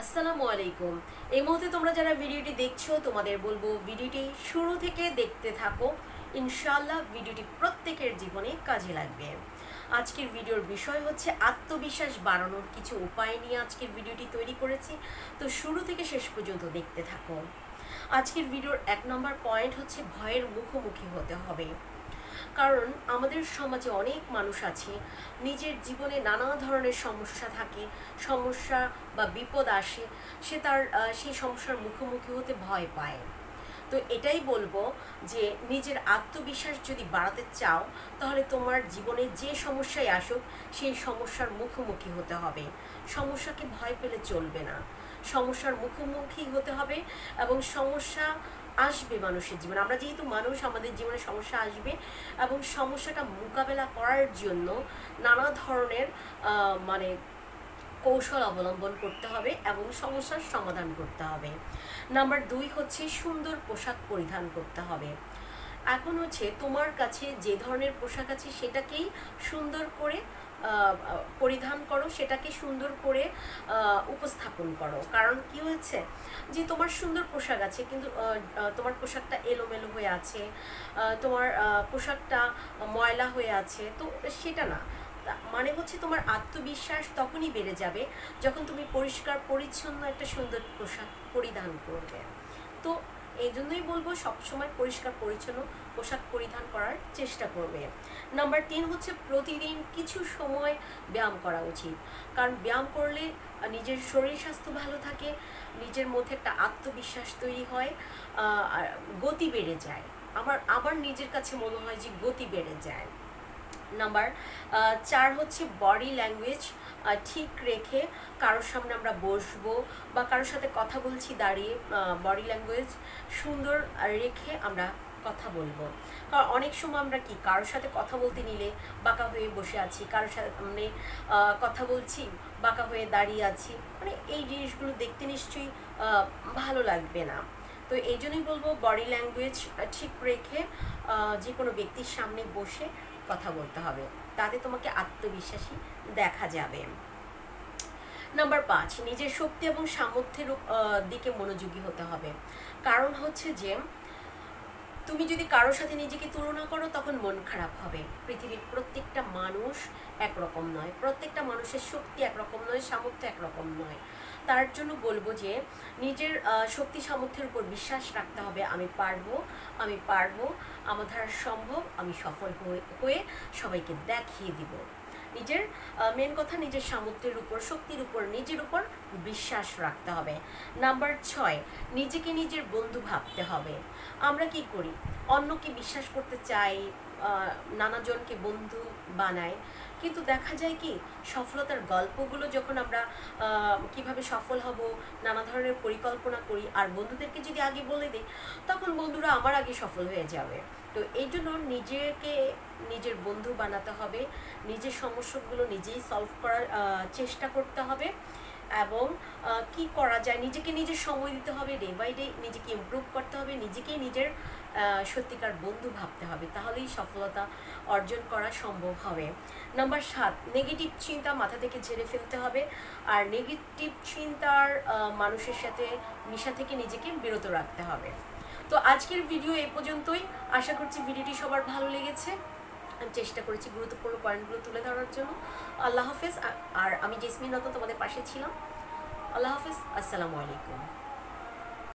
আসসালামু আলাইকুম। এই মুহূর্তে তোমরা যারা ভিডিওটি দেখছো তোমাদের বলবো ভিডিওটি শুরু থেকে দেখতে থাকো। ইনশাআল্লাহ ভিডিওটি প্রত্যেকের জীবনে কাজে লাগবে। আজকের ভিডিওর বিষয় হচ্ছে আত্মবিশ্বাস বাড়ানোর কিছু উপায় নিয়ে আজকের ভিডিওটি তৈরি করেছি, তো শুরু থেকে শেষ পর্যন্ত দেখতে থাকো। আজকের ভিডিওর 1 নম্বর পয়েন্ট হচ্ছে ভয়ের মুখোমুখি হতে হবে। কারণ আমাদের সমাজে অনেক মানুষ আছে, নিজের জীবনে নানা ধরনের সমস্যা থাকে, সমস্যা বা বিপদ আসে, সে তার সেই সমস্যার মুখোমুখি হতে ভয় পায়। তো এটাই বলবো যে নিজের আত্মবিশ্বাস যদি বাড়াতে চাও তাহলে তোমার জীবনে যে সমস্যাই আসুক সেই সমস্যার মুখোমুখি হতে হবে। সমস্যাকে ভয় পেলে চলবে না, সমস্যার মুখোমুখি হতে হবে। এবং সমস্যা আসবে মানুষের জীবনে, আমরা যেহেতু মানুষ, আমাদের জীবনে সমস্যা আসবে এবং সমস্যাটা মোকাবেলা করার জন্য নানা ধরনের মানে কৌশল অবলম্বন করতে হবে এবং সমস্যার সমাধান করতে হবে। নাম্বার 2 হচ্ছে সুন্দর পোশাক পরিধান করতে হবে। এখন হচ্ছে তোমার কাছে যে ধরনের পোশাক আছে সেটাকেই সুন্দর করে পরিধান করো, সেটাকে সুন্দর করে উপস্থাপন করো। কারণ কি হয়েছে যে তোমার সুন্দর পোশাক আছে কিন্তু তোমার পোশাকটা এলোমেলো হয়ে আছে, তোমার পোশাকটা ময়লা হয়ে আছে, তো সেটা না। মানে হচ্ছে তোমার আত্মবিশ্বাস তখনই বেড়ে যাবে যখন তুমি পরিষ্কার পরিচ্ছন্ন একটা সুন্দর পোশাক পরিধান করবে। তো এই জন্যই বলবো সবসময় পরিষ্কার পরিচ্ছন্ন পোশাক পরিধান করার চেষ্টা করবে। নাম্বার 3 হচ্ছে প্রতিদিন কিছু সময় ব্যায়াম করা উচিত। কারণ ব্যায়াম করলে নিজের শরীর স্বাস্থ্য ভালো থাকে, নিজের মধ্যে একটা আত্মবিশ্বাস তৈরি হয়, আর গতি বেড়ে যায়। আমার নিজের কাছে মনে হয় যে গতি বেড়ে যায়। নাম্বার 4 হচ্ছে বডি ল্যাঙ্গুয়েজ ঠিক রেখে কারোর সামনে আমরা বসবো বা কারোর সাথে কথা বলছি দাঁড়িয়ে, বডি ল্যাঙ্গুয়েজ সুন্দর রেখে আমরা কথা বলবো। কারণ অনেক সময় আমরা কি কারোর সাথে কথা বলতে নিলে বাঁকা হয়ে বসে আছি, কারোর সামনে কথা বলছি বাঁকা হয়ে দাঁড়িয়ে আছি, মানে এই জিনিসগুলো দেখতে নিশ্চয়ই ভালো লাগবে না। তো এই জন্যই বলবো বডি ল্যাঙ্গুয়েজ ঠিক রেখে যে কোনো ব্যক্তির সামনে বসে কথা বলতে হবে, তাতে তোমাকে আত্মবিশ্বাসী দেখা যাবে। নাম্বার 5 নিজের শক্তি এবং সামর্থ্যের দিকে মনোযোগী হতে হবে। কারণ হচ্ছে যে তুমি যদি কারোর সাথে নিজেকে তুলনা করো তখন মন খারাপ হবে। পৃথিবীর প্রত্যেকটা মানুষ একরকম নয়, প্রত্যেকটা মানুষের শক্তি একরকম নয়, সামর্থ্য একরকম নয়। তার জন্য বলবো যে নিজের শক্তি সামর্থ্যের উপর বিশ্বাস রাখতে হবে। আমি পারবো, আমি পারবো, আমার দ্বারা সম্ভব, আমি সফল হয়ে সবাইকে দেখিয়ে দিব। নিজের মেন কথা নিজের সামর্থ্যের উপর, শক্তির উপর, নিজের উপর বিশ্বাস রাখতে হবে। নাম্বার 6 নিজেকে নিজের বন্ধু ভাবতে হবে। আমরা কি করি, অন্যকে বিশ্বাস করতে চাই, নানাজনকে বন্ধু বানাই, কিন্তু দেখা যায় কি সফলতার গল্পগুলো যখন আমরা কিভাবে সফল হব নানা ধরনের পরিকল্পনা করি আর বন্ধুদেরকে যদি আগে বলে দিই তখন বন্ধুরা আমার আগে সফল হয়ে যাবে। তো এই জন্য নিজেকে নিজের বন্ধু বানাতে হবে, নিজের সমস্যাগুলো নিজেই সলভ করার চেষ্টা করতে হবে এবং কি করা যায় নিজেকে নিজের সময় দিতে হবে, ডে বাই ডে নিজেকে ইমপ্রুভ করতে হবে, নিজেকেই নিজের সত্যিকার বন্ধু ভাবতে হবে, তাহলেই সফলতা অর্জন করা সম্ভব হবে। নাম্বার 7 নেগেটিভ চিন্তা মাথা থেকে ঝেড়ে ফেলতে হবে আর নেগেটিভ চিন্তার মানুষের সাথে মিশা থেকে নিজেকে বিরত রাখতে হবে। তো আজকের ভিডিও এ পর্যন্তই। আশা করছি ভিডিওটি সবার ভালো লেগেছে। আমি চেষ্টা করেছি গুরুত্বপূর্ণ পয়েন্টগুলো তুলে ধরার জন্য। আল্লাহ হাফেজ। আর আমি জেসমিন রতন তোমাদের পাশে ছিলাম। আল্লাহ হাফেজ, আসসালামু আলাইকুম।